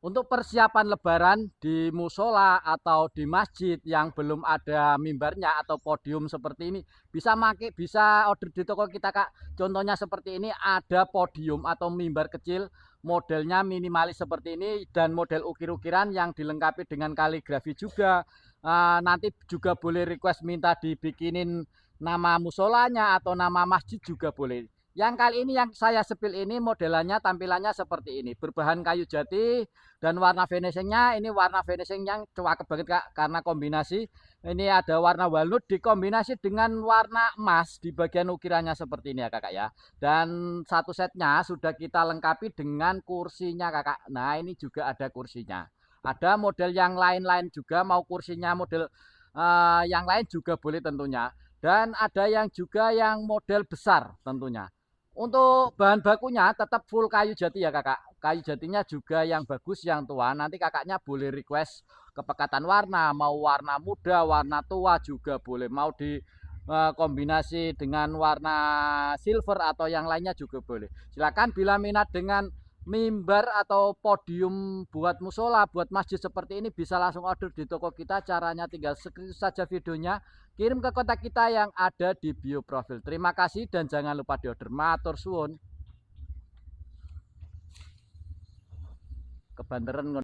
Untuk persiapan lebaran di musola atau di masjid yang belum ada mimbarnya atau podium seperti ini, bisa order di toko kita, Kak. Contohnya seperti ini, ada podium atau mimbar kecil, modelnya minimalis seperti ini dan model ukir-ukiran yang dilengkapi dengan kaligrafi juga. Nanti juga boleh request minta dibikinin nama musolanya atau nama masjid juga boleh. Yang kali ini yang saya sepil ini modelannya tampilannya seperti ini, berbahan kayu jati dan warna finishingnya ini warna finishing yang cakep banget, Kak, karena kombinasi ini ada warna walnut dikombinasi dengan warna emas di bagian ukirannya seperti ini ya, Kakak ya. Dan satu setnya sudah kita lengkapi dengan kursinya, Kakak. Nah, ini juga ada kursinya. Ada model yang lain-lain juga, mau kursinya model yang lain juga boleh tentunya. Dan ada yang juga yang model besar tentunya. Untuk bahan bakunya tetap full kayu jati ya, Kakak. Kayu jatinya juga yang bagus, yang tua. Nanti kakaknya boleh request kepekatan warna, mau warna muda, warna tua juga boleh. Mau di kombinasi dengan warna silver atau yang lainnya juga boleh. Silakan bila minat dengan mimbar atau podium buat musola, buat masjid seperti ini bisa langsung order di toko kita. Caranya tinggal screenshot saja videonya, kirim ke kontak kita yang ada di bio profil. Terima kasih dan jangan lupa di order. Matur suwun. Kebanteran